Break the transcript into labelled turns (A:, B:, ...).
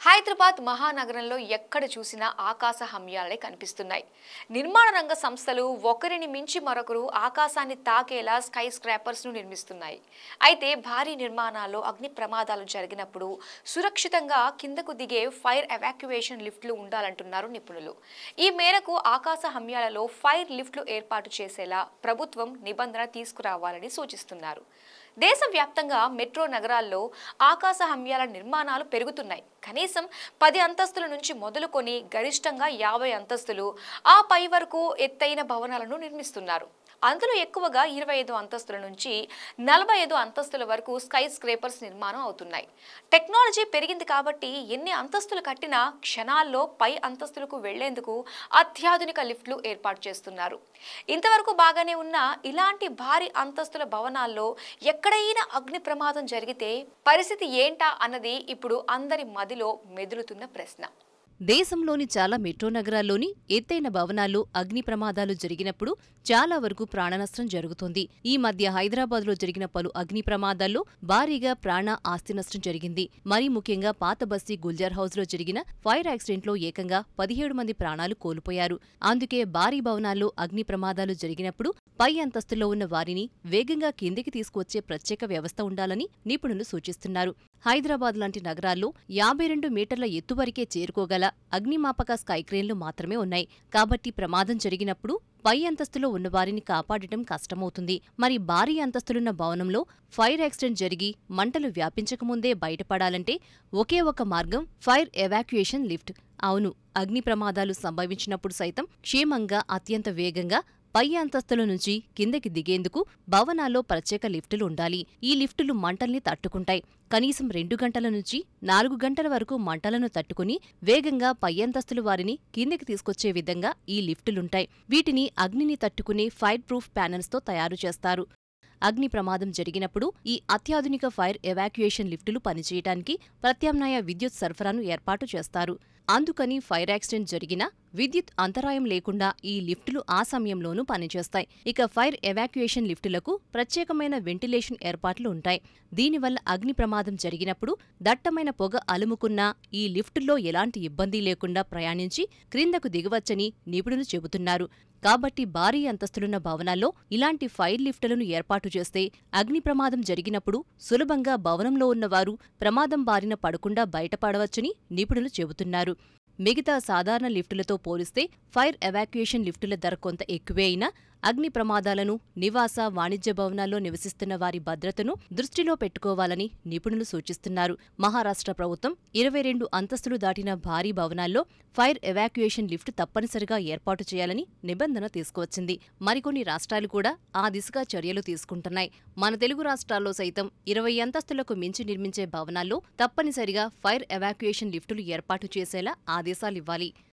A: హైదరాబాద్ మహానగరంలో ఎక్కడ చూసినా ఆకాశ హమ్యాలే కనిపిస్తున్నాయి. నిర్మాణ రంగ సంస్థలు ఒకరిని మించి మరొకరు ఆకాశాన్ని తాకేలా స్కై స్క్రాపర్స్ ను నిర్మిస్తున్నాయి. అయితే భారీ నిర్మాణాల్లో అగ్ని ప్రమాదాలు జరిగినప్పుడు సురక్షితంగా కిందకు దిగే ఫైర్ ఎవాక్యుయేషన్ లిఫ్ట్లు ఉండాలంటున్నారు నిపుణులు. ఈ మేరకు ఆకాశ హమ్యాలలో ఫైర్ లిఫ్ట్లు ఏర్పాటు చేసేలా ప్రభుత్వం నిబంధన తీసుకురావాలని సూచిస్తున్నారు. దేశవ్యాప్తంగా మెట్రో నగరాల్లో ఆకాశ హమ్యాల నిర్మాణాలు పెరుగుతున్నాయి. కనీసం 10 అంతస్తుల నుంచి మొదలుకొని గరిష్టంగా 50 అంతస్తులు ఆ పై వరకు ఎత్తైన భవనాలను నిర్మిస్తున్నారు. అందులో ఎక్కువగా 25 అంతస్తుల నుంచి 45 అంతస్తుల వరకు స్కై స్క్రేపర్స్ నిర్మాణం అవుతున్నాయి. టెక్నాలజీ పెరిగింది కాబట్టి ఎన్ని అంతస్తులు కట్టినా క్షణాల్లో పై అంతస్తులకు వెళ్లేందుకు అత్యాధునిక లిఫ్ట్లు ఏర్పాటు చేస్తున్నారు. ఇంతవరకు బాగానే ఉన్న ఇలాంటి భారీ అంతస్తుల భవనాల్లో ఎక్కడైనా అగ్ని ప్రమాదం జరిగితే పరిస్థితి ఏంటా అన్నది ఇప్పుడు అందరి మదిలో మెదులుతున్న ప్రశ్న.
B: దేశంలోని చాలా మెట్రో నగరాల్లోని ఎత్తైన భవనాల్లో అగ్ని ప్రమాదాలు జరిగినప్పుడు చాలా వరకు ప్రాణనష్టం జరుగుతోంది. ఈ మధ్య హైదరాబాద్లో జరిగిన పలు అగ్ని ప్రమాదాల్లో భారీగా ప్రాణ ఆస్తి నష్టం జరిగింది. మరీ ముఖ్యంగా పాత బస్తీ గుల్జార్ హౌస్లో జరిగిన ఫైర్ యాక్సిడెంట్లో ఏకంగా 17 మంది ప్రాణాలు కోల్పోయారు. అందుకే భారీ భవనాల్లో అగ్ని ప్రమాదాలు జరిగినప్పుడు పై అంతస్తుల్లో ఉన్న వారిని వేగంగా కిందికి తీసుకువచ్చే ప్రత్యేక వ్యవస్థ ఉండాలని నిపుణులు సూచిస్తున్నారు. హైదరాబాద్ లాంటి నగరాల్లో 52 మీటర్ల ఎత్తు వరకే చేరుకోగల అగ్నిమాపక స్కైక్రేన్లు మాత్రమే ఉన్నాయి. కాబట్టి ప్రమాదం జరిగినప్పుడు పై అంతస్తులో ఉన్నవారిని కాపాడటం కష్టమవుతుంది. మరి భారీ అంతస్తులున్న భవనంలో ఫైర్ యాక్సిడెంట్ జరిగి మంటలు వ్యాపించకముందే బయటపడాలంటే ఒకే ఒక మార్గం ఫైర్ ఎవాక్యుయేషన్ లిఫ్ట్. అవును, అగ్ని ప్రమాదాలు సంభవించినప్పుడు సైతం క్షేమంగా అత్యంత వేగంగా పై అంతస్తుల నుంచి కిందకి దిగేందుకు భవనాల్లో ప్రత్యేక లిఫ్టులు ఉండాలి. ఈ లిఫ్టులు మంటల్ని తట్టుకుంటాయి. కనీసం 2 గంటల నుంచి 4 గంటల వరకు మంటలను తట్టుకుని వేగంగా పై అంతస్తుల వారిని కిందకి తీసుకొచ్చే విధంగా ఈ లిఫ్టులుంటాయి. వీటిని అగ్నిని తట్టుకునే ఫైర్ ప్రూఫ్ ప్యానెల్స్తో తయారు చేస్తారు. అగ్ని ప్రమాదం జరిగినప్పుడు ఈ అత్యాధునిక ఫైర్ ఎవాక్యుయేషన్ లిఫ్టులు పనిచేయడానికి ప్రత్యామ్నాయ విద్యుత్ సరఫరాను ఏర్పాటు చేస్తారు. అందుకని ఫైర్ యాక్సిడెంట్ జరిగినా విద్యుత్ అంతరాయం లేకుండా ఈ లిఫ్టులు ఆ సమయంలోనూ పనిచేస్తాయి. ఇక ఫైర్ ఎవాక్యుయేషన్ లిఫ్టులకు ప్రత్యేకమైన వెంటిలేషన్ ఏర్పాట్లు ఉంటాయి. దీనివల్ల అగ్ని ప్రమాదం జరిగినప్పుడు దట్టమైన పొగ అలుముకున్నా ఈ లిఫ్టుల్లో ఎలాంటి ఇబ్బంది లేకుండా ప్రయాణించి క్రిందకు దిగవచ్చని నిపుణులు చెబుతున్నారు. కాబట్టి భారీ అంతస్తులున్న భవనాల్లో ఇలాంటి ఫైర్ లిఫ్టులను ఏర్పాటు చేస్తే అగ్ని ప్రమాదం జరిగినప్పుడు సులభంగా భవనంలో ఉన్నవారు ప్రమాదం బారిన పడకుండా బయటపడవచ్చని నిపుణులు చెబుతున్నారు. మిగతా సాధారణ లిఫ్టులతో పోలిస్తే ఫైర్ ఎవాక్యుయేషన్ లిఫ్టుల ధర కొంత ఎక్కువే అయినా అగ్ని ప్రమాదాలను నివాస, వాణిజ్య భవనాల్లో నివసిస్తున్న వారి భద్రతను దృష్టిలో పెట్టుకోవాలని నిపుణులు సూచిస్తున్నారు. మహారాష్ట్ర ప్రభుత్వం 22 అంతస్తులు దాటిన భారీ భవనాల్లో ఫైర్ ఎవాక్యుయేషన్ లిఫ్ట్ తప్పనిసరిగా ఏర్పాటు చేయాలని నిబంధన తీసుకువచ్చింది. మరికొన్ని రాష్ట్రాలు కూడా ఆ దిశగా చర్యలు తీసుకుంటున్నాయి. మన తెలుగు రాష్ట్రాల్లో సైతం 20 అంతస్తులకు మించి నిర్మించే భవనాల్లో తప్పనిసరిగా ఫైర్ ఎవాక్యుయేషన్ లిఫ్టులు ఏర్పాటు చేసేలా ఆదేశాలివ్వాలి.